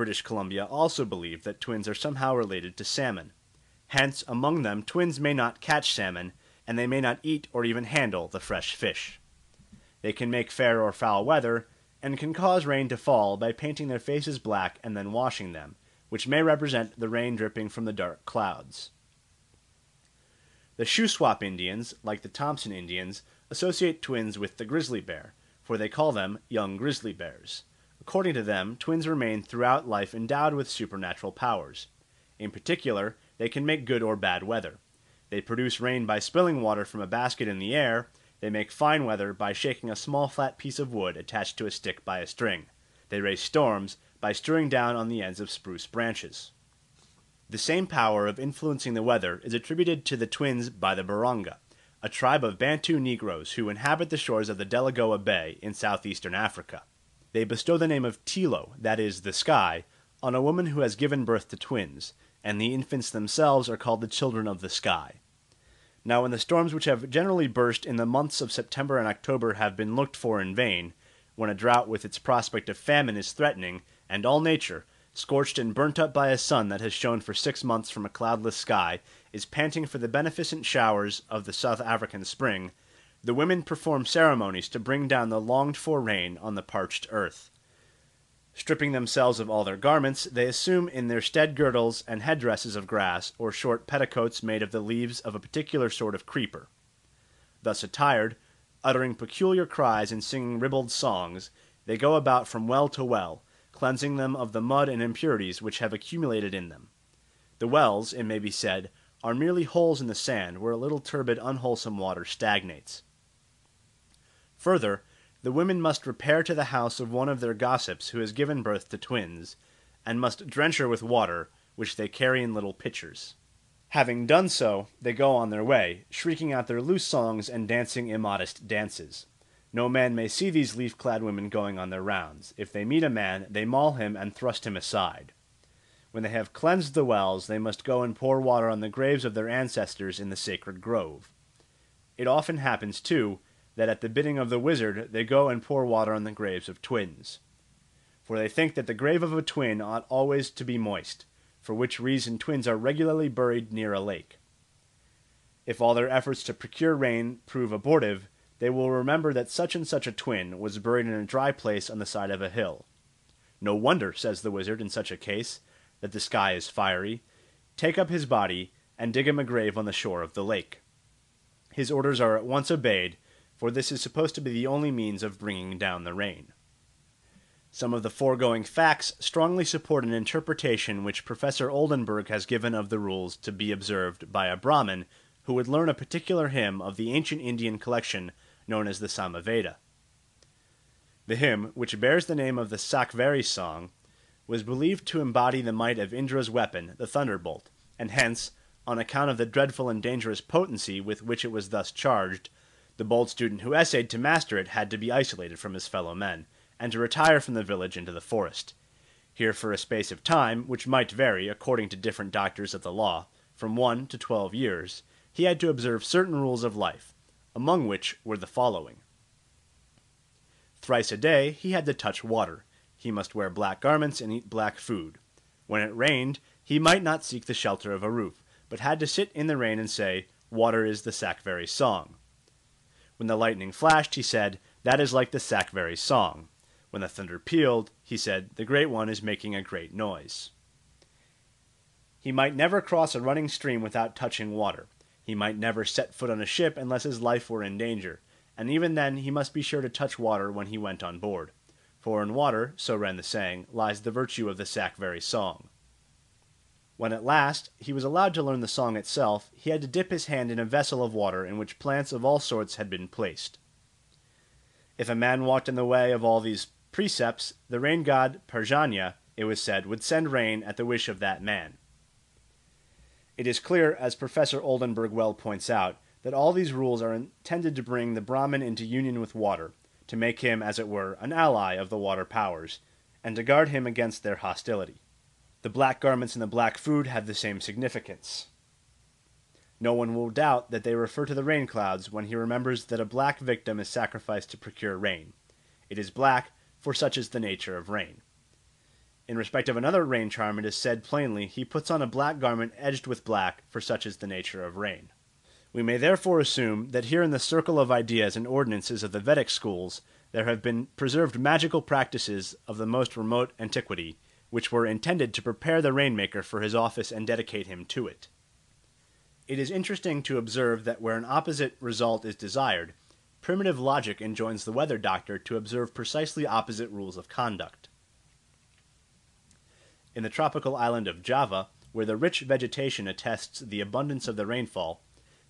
British Columbia also believe that twins are somehow related to salmon. Hence, among them, twins may not catch salmon, and they may not eat or even handle the fresh fish. They can make fair or foul weather, and can cause rain to fall by painting their faces black and then washing them, which may represent the rain dripping from the dark clouds. The Shuswap Indians, like the Thompson Indians, associate twins with the grizzly bear, for they call them young grizzly bears. According to them, twins remain throughout life endowed with supernatural powers. In particular, they can make good or bad weather. They produce rain by spilling water from a basket in the air. They make fine weather by shaking a small flat piece of wood attached to a stick by a string. They raise storms by stirring down on the ends of spruce branches. The same power of influencing the weather is attributed to the twins by the Baranga, a tribe of Bantu Negroes who inhabit the shores of the Delagoa Bay in southeastern Africa. They bestow the name of Tilo, that is, the sky, on a woman who has given birth to twins, and the infants themselves are called the children of the sky. Now when the storms which have generally burst in the months of September and October have been looked for in vain, when a drought with its prospect of famine is threatening, and all nature, scorched and burnt up by a sun that has shone for 6 months from a cloudless sky, is panting for the beneficent showers of the South African spring, the women perform ceremonies to bring down the longed-for rain on the parched earth. Stripping themselves of all their garments, they assume in their stead girdles and headdresses of grass, or short petticoats made of the leaves of a particular sort of creeper. Thus attired, uttering peculiar cries and singing ribald songs, they go about from well to well, cleansing them of the mud and impurities which have accumulated in them. The wells, it may be said, are merely holes in the sand where a little turbid, unwholesome water stagnates. Further, the women must repair to the house of one of their gossips who has given birth to twins, and must drench her with water, which they carry in little pitchers. Having done so, they go on their way, shrieking out their loose songs and dancing immodest dances. No man may see these leaf-clad women going on their rounds. If they meet a man, they maul him and thrust him aside. When they have cleansed the wells, they must go and pour water on the graves of their ancestors in the sacred grove. It often happens, too, that at the bidding of the wizard they go and pour water on the graves of twins. For they think that the grave of a twin ought always to be moist, for which reason twins are regularly buried near a lake. If all their efforts to procure rain prove abortive, they will remember that such and such a twin was buried in a dry place on the side of a hill. No wonder, says the wizard in such a case, that the sky is fiery. Take up his body, and dig him a grave on the shore of the lake. His orders are at once obeyed, for this is supposed to be the only means of bringing down the rain. Some of the foregoing facts strongly support an interpretation which Professor Oldenburg has given of the rules to be observed by a Brahmin who would learn a particular hymn of the ancient Indian collection known as the Samaveda. The hymn, which bears the name of the Sakvari song, was believed to embody the might of Indra's weapon, the thunderbolt, and hence, on account of the dreadful and dangerous potency with which it was thus charged, the bold student who essayed to master it had to be isolated from his fellow men, and to retire from the village into the forest. Here for a space of time, which might vary, according to different doctors of the law, from 1 to 12 years, he had to observe certain rules of life, among which were the following. Thrice a day he had to touch water. He must wear black garments and eat black food. When it rained, he might not seek the shelter of a roof, but had to sit in the rain and say, "Water is the Sakvari song." When the lightning flashed, he said, "That is like the Sakvari song." When the thunder pealed, he said, "The Great One is making a great noise." He might never cross a running stream without touching water. He might never set foot on a ship unless his life were in danger, and even then he must be sure to touch water when he went on board. For in water, so ran the saying, lies the virtue of the Sakvari song. When at last he was allowed to learn the song itself, he had to dip his hand in a vessel of water in which plants of all sorts had been placed. If a man walked in the way of all these precepts, the rain god Parjanya, it was said, would send rain at the wish of that man. It is clear, as Professor Oldenburg well points out, that all these rules are intended to bring the Brahmin into union with water, to make him, as it were, an ally of the water powers, and to guard him against their hostility. The black garments and the black food have the same significance. No one will doubt that they refer to the rain clouds when he remembers that a black victim is sacrificed to procure rain. It is black, for such is the nature of rain. In respect of another rain charm, it is said plainly, "He puts on a black garment edged with black, for such is the nature of rain." We may therefore assume that here in the circle of ideas and ordinances of the Vedic schools there have been preserved magical practices of the most remote antiquity, which were intended to prepare the rainmaker for his office and dedicate him to it. It is interesting to observe that where an opposite result is desired, primitive logic enjoins the weather doctor to observe precisely opposite rules of conduct. In the tropical island of Java, where the rich vegetation attests the abundance of the rainfall,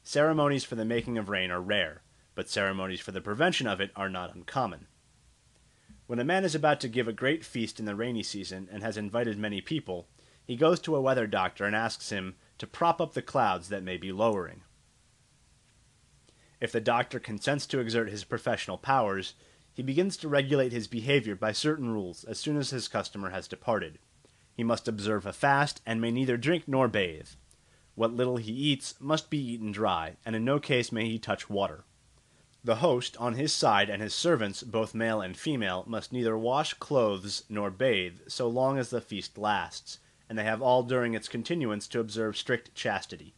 ceremonies for the making of rain are rare, but ceremonies for the prevention of it are not uncommon. When a man is about to give a great feast in the rainy season and has invited many people, he goes to a weather doctor and asks him to prop up the clouds that may be lowering. If the doctor consents to exert his professional powers, he begins to regulate his behavior by certain rules as soon as his customer has departed. He must observe a fast and may neither drink nor bathe. What little he eats must be eaten dry, and in no case may he touch water. The host, on his side, and his servants, both male and female, must neither wash clothes nor bathe so long as the feast lasts, and they have all during its continuance to observe strict chastity.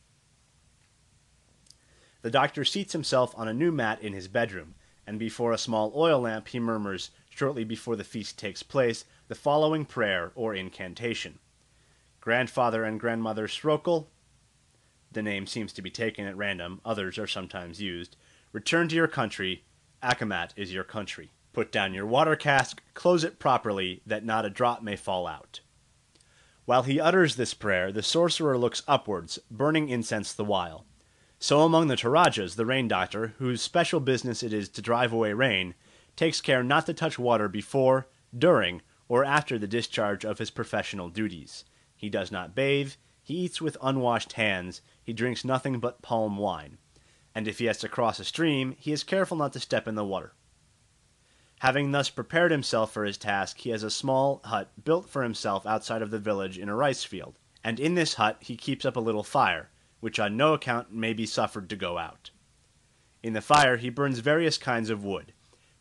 The doctor seats himself on a new mat in his bedroom, and before a small oil lamp he murmurs, shortly before the feast takes place, the following prayer or incantation. Grandfather and Grandmother Srokal, the name seems to be taken at random, others are sometimes used, return to your country, Akamat is your country. Put down your water cask, close it properly, that not a drop may fall out. While he utters this prayer, the sorcerer looks upwards, burning incense the while. So among the Torajas, the rain doctor, whose special business it is to drive away rain, takes care not to touch water before, during, or after the discharge of his professional duties. He does not bathe, he eats with unwashed hands, he drinks nothing but palm wine, and if he has to cross a stream, he is careful not to step in the water. Having thus prepared himself for his task, he has a small hut built for himself outside of the village in a rice field, and in this hut he keeps up a little fire, which on no account may be suffered to go out. In the fire he burns various kinds of wood,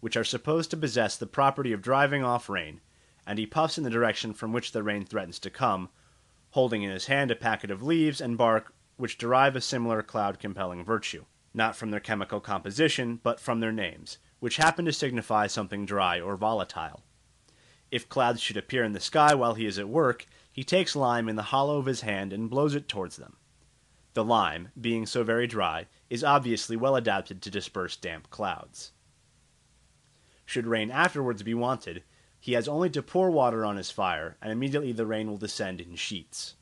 which are supposed to possess the property of driving off rain, and he puffs in the direction from which the rain threatens to come, holding in his hand a packet of leaves and bark which derive a similar cloud-compelling virtue, not from their chemical composition, but from their names, which happen to signify something dry or volatile. If clouds should appear in the sky while he is at work, he takes lime in the hollow of his hand and blows it towards them. The lime, being so very dry, is obviously well adapted to disperse damp clouds. Should rain afterwards be wanted, he has only to pour water on his fire, and immediately the rain will descend in sheets.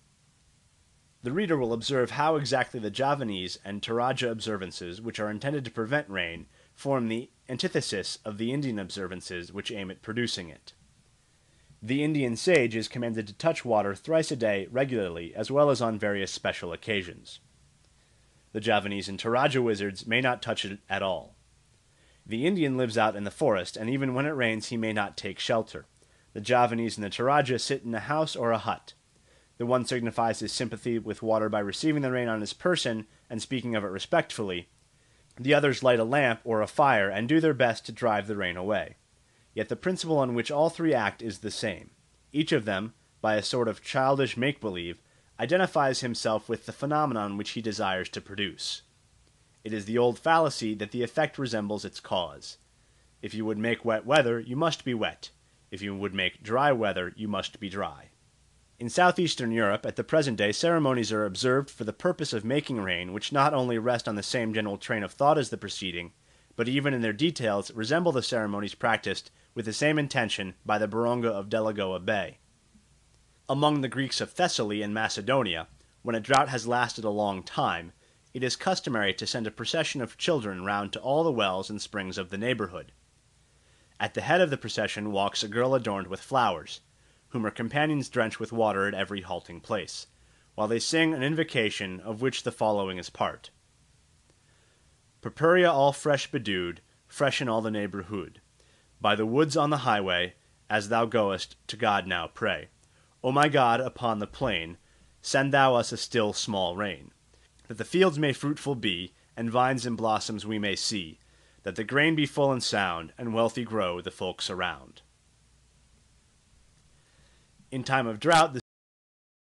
The reader will observe how exactly the Javanese and Toraja observances, which are intended to prevent rain, form the antithesis of the Indian observances which aim at producing it. The Indian sage is commanded to touch water thrice a day regularly, as well as on various special occasions. The Javanese and Toraja wizards may not touch it at all. The Indian lives out in the forest, and even when it rains he may not take shelter. The Javanese and the Toraja sit in a house or a hut. The one signifies his sympathy with water by receiving the rain on his person and speaking of it respectfully. The others light a lamp or a fire and do their best to drive the rain away. Yet the principle on which all three act is the same. Each of them, by a sort of childish make-believe, identifies himself with the phenomenon which he desires to produce. It is the old fallacy that the effect resembles its cause. If you would make wet weather, you must be wet. If you would make dry weather, you must be dry. In southeastern Europe, at the present day, ceremonies are observed for the purpose of making rain, which not only rest on the same general train of thought as the preceding, but even in their details resemble the ceremonies practiced with the same intention by the Baronga of Delagoa Bay. Among the Greeks of Thessaly and Macedonia, when a drought has lasted a long time, it is customary to send a procession of children round to all the wells and springs of the neighborhood. At the head of the procession walks a girl adorned with flowers, whom her companions drench with water at every halting place, while they sing an invocation of which the following is part. Purpurea all fresh bedewed, fresh in all the neighborhood. By the woods on the highway, as thou goest, to God now pray. O my God, upon the plain, send thou us a still small rain, that the fields may fruitful be, and vines and blossoms we may see, that the grain be full and sound, and wealthy grow the folks around. In time of drought, the